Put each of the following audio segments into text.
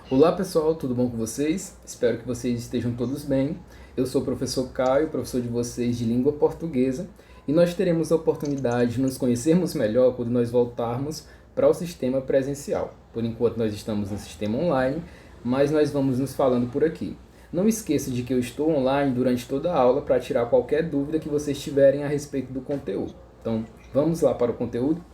Olá pessoal, tudo bom com vocês? Espero que vocês estejam todos bem. Eu sou o professor Caio, professor de vocês de língua portuguesa, e nós teremos a oportunidade de nos conhecermos melhor quando nós voltarmos para o sistema presencial. Por enquanto nós estamos no sistema online, mas nós vamos nos falando por aqui. Não esqueça de que eu estou online durante toda a aula para tirar qualquer dúvida que vocês tiverem a respeito do conteúdo. Então, vamos lá para o conteúdo?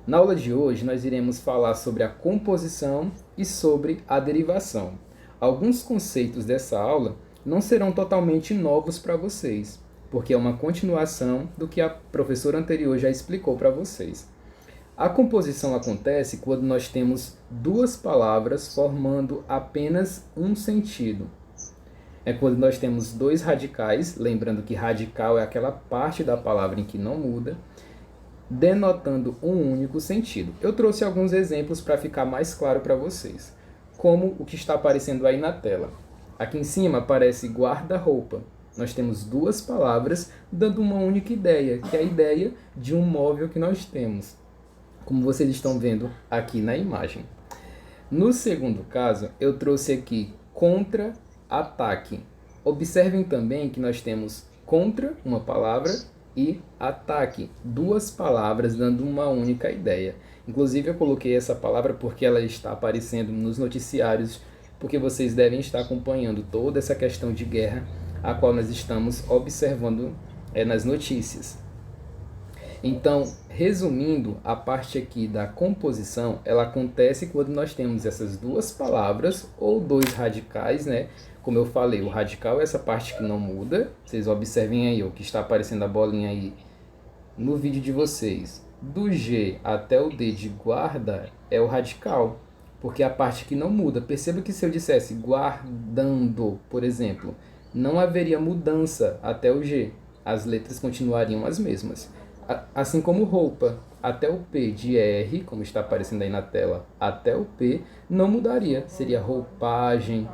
Na aula de hoje, nós iremos falar sobre a composição e sobre a derivação. Alguns conceitos dessa aula não serão totalmente novos para vocês, porque é uma continuação do que a professora anterior já explicou para vocês. A composição acontece quando nós temos duas palavras formando apenas um sentido. É quando nós temos dois radicais, lembrando que radical é aquela parte da palavra em que não muda, denotando um único sentido. Eu trouxe alguns exemplos para ficar mais claro para vocês, como o que está aparecendo aí na tela. Aqui em cima aparece guarda-roupa. Nós temos duas palavras dando uma única ideia, que é a ideia de um móvel que nós temos, como vocês estão vendo aqui na imagem. No segundo caso, eu trouxe aqui contra-ataque. Observem também que nós temos contra, uma palavra, e ataque, duas palavras dando uma única ideia. Inclusive eu coloquei essa palavra porque ela está aparecendo nos noticiários, porque vocês devem estar acompanhando toda essa questão de guerra a qual nós estamos observando nas notícias. Então, resumindo, a parte aqui da composição, ela acontece quando nós temos essas duas palavras ou dois radicais, né? Como eu falei, o radical é essa parte que não muda. Vocês observem aí o que está aparecendo a bolinha aí no vídeo de vocês. Do G até o D de guarda é o radical, porque é a parte que não muda. Perceba que se eu dissesse guardando, por exemplo, não haveria mudança até o G. As letras continuariam as mesmas. Assim como roupa, até o P de R, como está aparecendo aí na tela, até o P, não mudaria. Seria roupagem,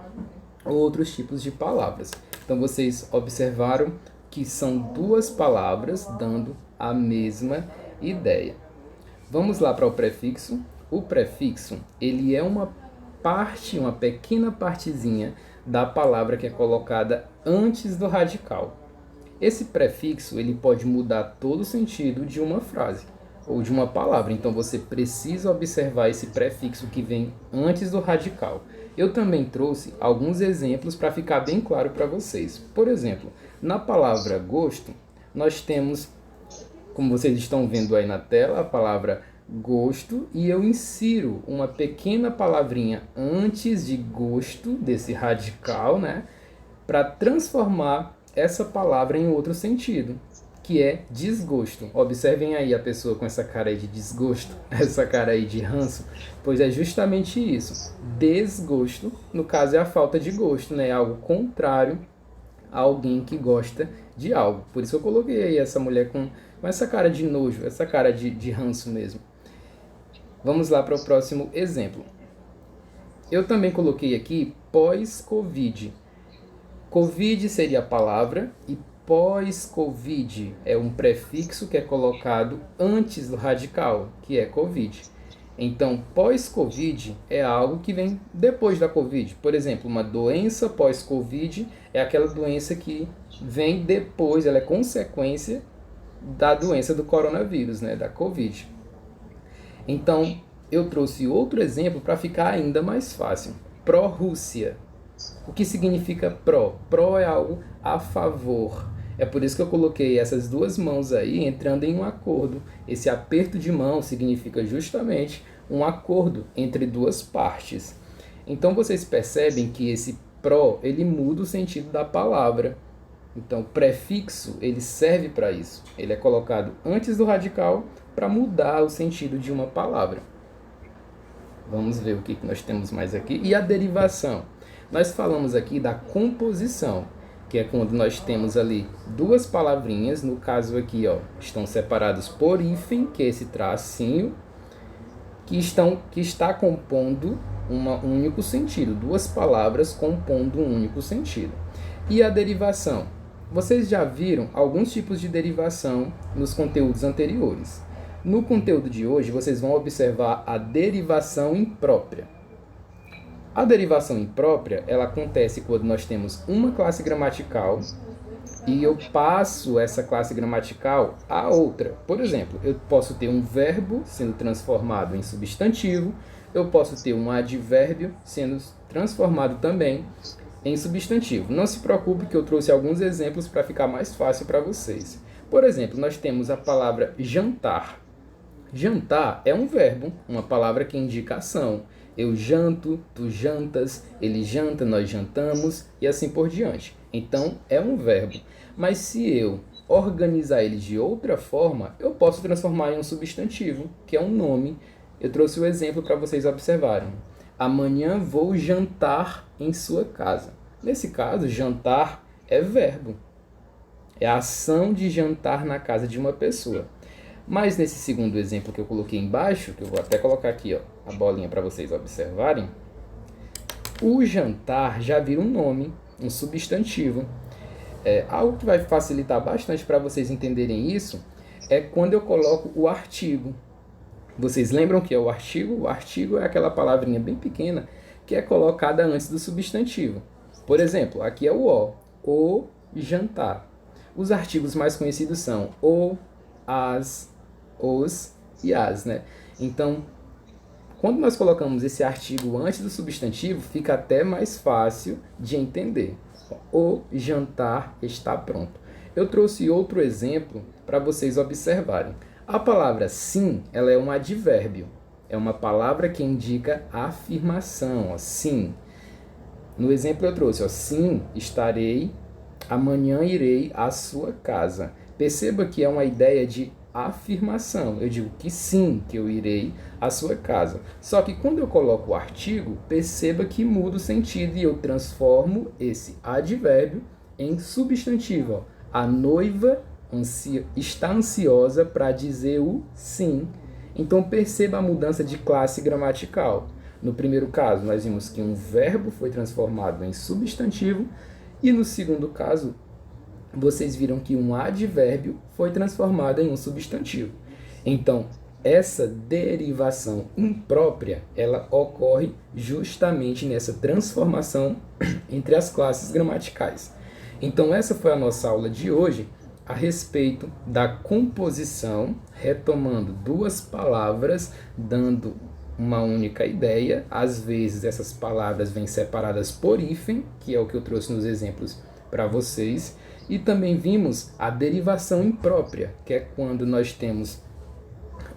ou outros tipos de palavras. Então, vocês observaram que são duas palavras dando a mesma ideia. Vamos lá para o prefixo. O prefixo, ele é uma parte, uma pequena partezinha da palavra que é colocada antes do radical. Esse prefixo, ele pode mudar todo o sentido de uma frase ou de uma palavra. Então, você precisa observar esse prefixo que vem antes do radical. Eu também trouxe alguns exemplos para ficar bem claro para vocês. Por exemplo, na palavra gosto, nós temos, como vocês estão vendo aí na tela, a palavra gosto, e eu insiro uma pequena palavrinha antes de gosto, desse radical, né, para transformar essa palavra em outro sentido, que é desgosto. Observem aí a pessoa com essa cara aí de desgosto, essa cara aí de ranço, pois é justamente isso. Desgosto, no caso, é a falta de gosto, né? Algo contrário a alguém que gosta de algo. Por isso eu coloquei aí essa mulher com essa cara de nojo, essa cara de ranço mesmo. Vamos lá para o próximo exemplo. Eu também coloquei aqui pós-Covid. Covid seria a palavra e pós-Covid é um prefixo que é colocado antes do radical, que é Covid. Então, pós-Covid é algo que vem depois da Covid. Por exemplo, uma doença pós-Covid é aquela doença que vem depois, ela é consequência da doença do coronavírus, né, da Covid. Então, eu trouxe outro exemplo para ficar ainda mais fácil. Pró-Rússia. O que significa pró? Pró é algo a favor. É por isso que eu coloquei essas duas mãos aí entrando em um acordo. Esse aperto de mão significa justamente um acordo entre duas partes. Então vocês percebem que esse pró, ele muda o sentido da palavra. Então o prefixo, ele serve para isso. Ele é colocado antes do radical para mudar o sentido de uma palavra. Vamos ver o que nós temos mais aqui. E a derivação? Nós falamos aqui da composição, que é quando nós temos ali duas palavrinhas, no caso aqui, ó, estão separados por hífen, que é esse tracinho, que está compondo um único sentido, duas palavras compondo um único sentido. E a derivação? Vocês já viram alguns tipos de derivação nos conteúdos anteriores. No conteúdo de hoje, vocês vão observar a derivação imprópria. A derivação imprópria, ela acontece quando nós temos uma classe gramatical e eu passo essa classe gramatical a outra. Por exemplo, eu posso ter um verbo sendo transformado em substantivo, eu posso ter um advérbio sendo transformado também em substantivo. Não se preocupe que eu trouxe alguns exemplos para ficar mais fácil para vocês. Por exemplo, nós temos a palavra jantar. Jantar é um verbo, uma palavra que indica ação. Eu janto, tu jantas, ele janta, nós jantamos e assim por diante. Então, é um verbo. Mas se eu organizar ele de outra forma, eu posso transformar em um substantivo, que é um nome. Eu trouxe o exemplo para vocês observarem. Amanhã vou jantar em sua casa. Nesse caso, jantar é verbo. É a ação de jantar na casa de uma pessoa. Mas nesse segundo exemplo que eu coloquei embaixo, que eu vou até colocar aqui ó, a bolinha para vocês observarem, o jantar já vira um nome, um substantivo. Algo que vai facilitar bastante para vocês entenderem isso é quando eu coloco o artigo. Vocês lembram que é o artigo? O artigo é aquela palavrinha bem pequena que é colocada antes do substantivo. Por exemplo, aqui é o jantar. Os artigos mais conhecidos são o, as, os e as, né? Então, quando nós colocamos esse artigo antes do substantivo, fica até mais fácil de entender. O jantar está pronto. Eu trouxe outro exemplo para vocês observarem. A palavra sim, ela é um advérbio. É uma palavra que indica afirmação, ó, sim. No exemplo eu trouxe, ó, sim, estarei, amanhã irei à sua casa. Perceba que é uma ideia de afirmação. Eu digo que sim, que eu irei à sua casa. Só que quando eu coloco o artigo, perceba que muda o sentido e eu transformo esse advérbio em substantivo. Ó. A noiva está ansiosa para dizer o sim. Então perceba a mudança de classe gramatical. No primeiro caso, nós vimos que um verbo foi transformado em substantivo e no segundo caso, vocês viram que um advérbio foi transformado em um substantivo. Então, essa derivação imprópria, ela ocorre justamente nessa transformação entre as classes gramaticais. Então, essa foi a nossa aula de hoje a respeito da composição, retomando duas palavras, dando uma única ideia. Às vezes, essas palavras vêm separadas por hífen, que é o que eu trouxe nos exemplos para vocês. E também vimos a derivação imprópria, que é quando nós temos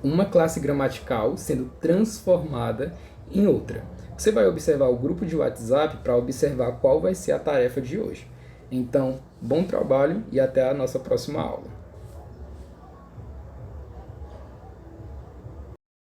uma classe gramatical sendo transformada em outra. Você vai observar o grupo de WhatsApp para observar qual vai ser a tarefa de hoje. Então, bom trabalho e até a nossa próxima aula.